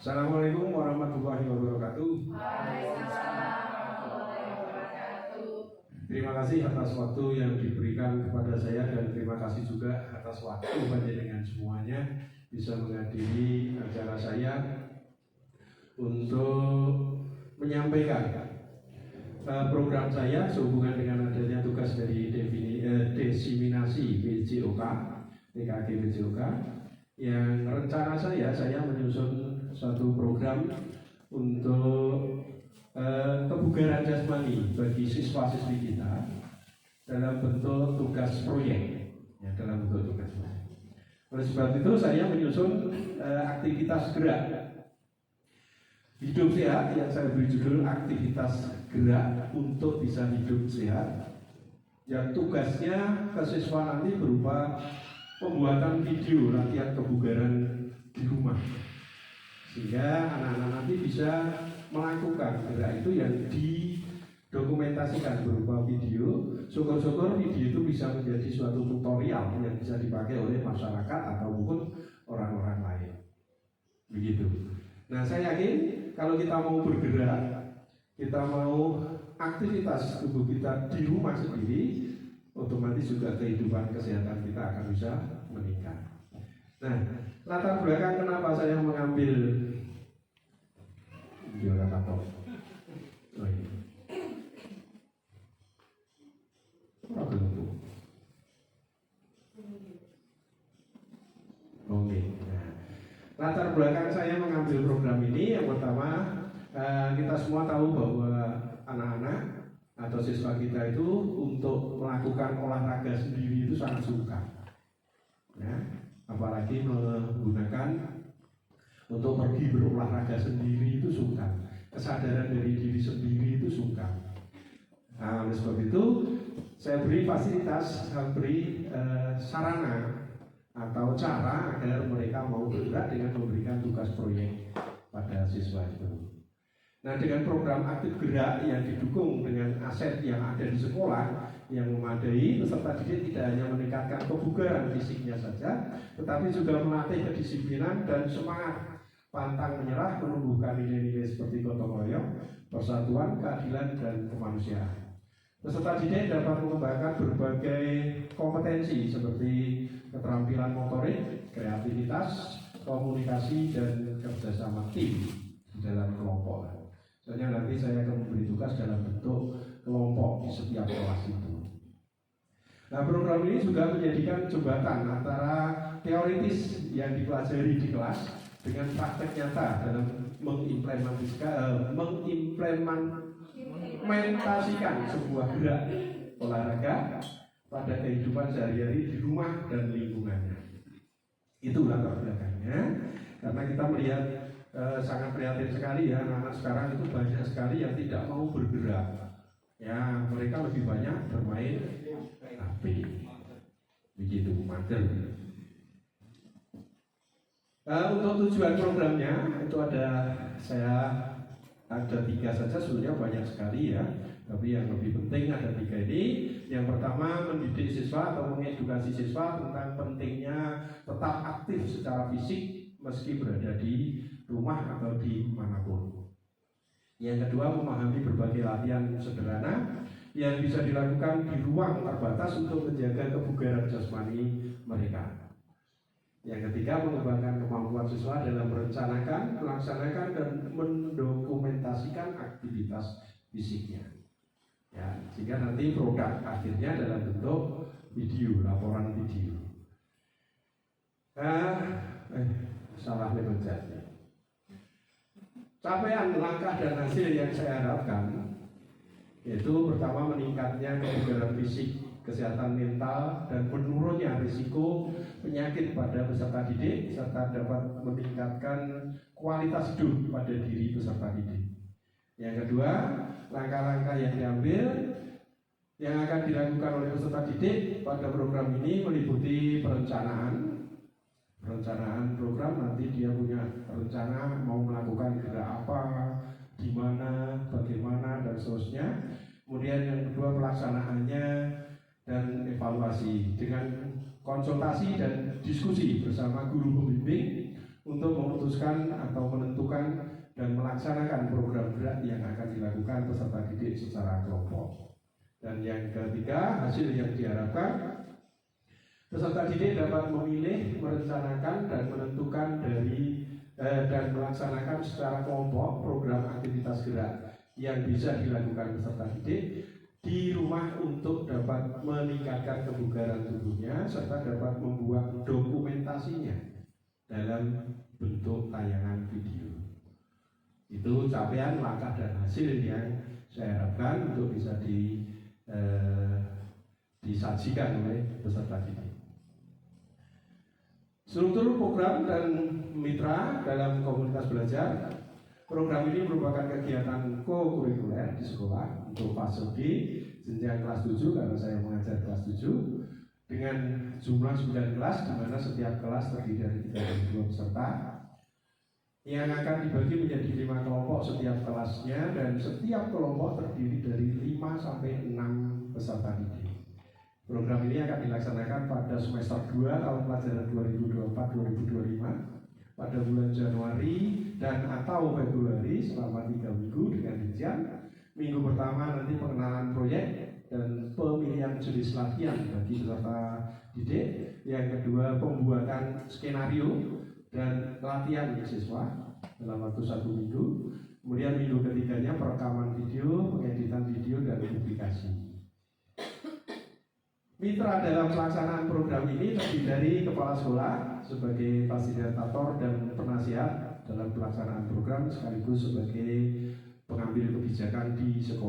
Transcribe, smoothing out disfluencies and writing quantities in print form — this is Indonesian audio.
Assalamualaikum warahmatullahi wabarakatuh. Terima kasih atas waktu yang diberikan kepada saya dan terima kasih juga atas waktu panjenengan semuanya bisa menghadiri acara saya untuk menyampaikan program saya sehubungan dengan adanya tugas dari desiminasi BJOK, TKG BJOK, yang rencana saya menyusun suatu program untuk kebugaran jasmani bagi siswa-siswi kita dalam bentuk tugas proyek, ya, dalam bentuk tugas proyek. Oleh sebab itu saya menyusun aktivitas gerak hidup sehat yang saya beri judul aktivitas gerak untuk bisa hidup sehat, yang tugasnya ke siswa nanti berupa pembuatan video latihan kebugaran di rumah, sehingga anak-anak nanti bisa melakukan gerak itu yang didokumentasikan berupa video. Syukur-syukur video itu bisa menjadi suatu tutorial yang bisa dipakai oleh masyarakat ataupun orang-orang lain. Begitu. Nah, saya yakin kalau kita mau bergerak, kita mau aktivitas tubuh kita di rumah sendiri, otomatis juga kehidupan kesehatan kita akan bisa meningkat. Nah, latar belakang kenapa saya mengambil juara katok. Oh iya. Oke. Nah, latar belakang saya mengambil program ini yang pertama, kita semua tahu bahwa anak-anak atau siswa kita itu untuk melakukan olahraga sendiri itu sangat sukar, ya, apalagi menggunakan untuk pergi berolahraga sendiri itu sukar, kesadaran dari diri sendiri itu sukar. Nah, oleh sebab itu saya beri fasilitas, saya beri sarana atau cara agar mereka mau bergerak dengan memberikan tugas proyek pada siswa itu. Nah, dengan program aktif gerak yang didukung dengan aset yang ada di sekolah yang memadai, peserta didik tidak hanya meningkatkan kebugaran fisiknya saja, tetapi juga melatih kedisiplinan dan semangat pantang menyerah, menumbuhkan nilai-nilai seperti gotong royong, persatuan, keadilan, dan kemanusiaan. Peserta didik dapat mengembangkan berbagai kompetensi seperti keterampilan motorik, kreativitas, komunikasi, dan kerjasama tim di dalam kelompok. Soalnya nanti saya akan memberi tugas dalam bentuk kelompok di setiap kelas itu. Nah, program ini juga menjadikan jembatan antara teoritis yang dipelajari di kelas dengan praktek nyata dalam mengimplementasikan sebuah gerak olahraga pada kehidupan sehari-hari di rumah dan lingkungannya. Itu latar belakangnya, karena kita melihat sangat prihatin sekali ya, anak-anak sekarang itu banyak sekali yang tidak mau bergerak. Ya, mereka lebih banyak bermain HP. Begitu, mager. Untuk tujuan programnya itu ada 3 saja, sebenarnya banyak sekali ya, tapi yang lebih penting ada 3 ini. Yang pertama, mendidik siswa atau mengedukasi siswa tentang pentingnya tetap aktif secara fisik meski berada di rumah atau di manapun. Yang kedua, memahami berbagai latihan sederhana yang bisa dilakukan di ruang terbatas untuk menjaga kebugaran jasmani mereka. Yang ketiga, mengembangkan kemampuan siswa dalam merencanakan, melaksanakan, dan mendokumentasikan aktivitas fisiknya. Ya, sehingga nanti produk akhirnya dalam bentuk video, laporan video. Salah mencet. Capaian, langkah, dan hasil yang saya harapkan yaitu pertama, meningkatnya kebugaran fisik, kesehatan mental, dan menurunnya risiko penyakit pada peserta didik, serta dapat meningkatkan kualitas hidup pada diri peserta didik. Yang kedua, langkah-langkah yang diambil yang akan dilakukan oleh peserta didik pada program ini meliputi perencanaan program. Nanti dia punya rencana mau melakukan gerak apa, di mana, bagaimana, dan seterusnya. Kemudian yang kedua, pelaksanaannya dan evaluasi dengan konsultasi dan diskusi bersama guru pembimbing untuk memutuskan atau menentukan dan melaksanakan program gerak yang akan dilakukan peserta didik secara kelompok. Dan yang ketiga, hasil yang diharapkan peserta didik dapat memilih, merencanakan dan menentukan dan melaksanakan secara kelompok program aktivitas gerak yang bisa dilakukan peserta didik di rumah untuk dapat meningkatkan kebugaran tubuhnya serta dapat membuat dokumentasinya dalam bentuk tayangan video. Itu capaian, langkah dan hasil yang saya harapkan untuk bisa disajikan oleh peserta didik. Struktur program dan mitra dalam komunitas belajar. Program ini merupakan kegiatan co-kurikuler di sekolah untuk fase B jenjang kelas 7 karena saya mengajar kelas 7 dengan jumlah 9 kelas di mana setiap kelas terdiri dari 32 peserta yang akan dibagi menjadi 5 kelompok setiap kelasnya dan setiap kelompok terdiri dari 5 sampai 6 peserta didik. Program ini akan dilaksanakan pada semester 2 tahun pelajaran 2024-2025 pada bulan Januari dan atau Februari selama 3 minggu dengan rincian minggu pertama nanti pengenalan proyek dan pemilihan jenis latihan bagi peserta didik, yang kedua pembuatan skenario dan latihan siswa dalam waktu 1 minggu, kemudian minggu ketiganya perekaman video, pengeditan video dan publikasi. Mitra dalam pelaksanaan program ini terdiri dari kepala sekolah sebagai fasilitator dan penasihat dalam pelaksanaan program sekaligus sebagai pengambil kebijakan di sekolah.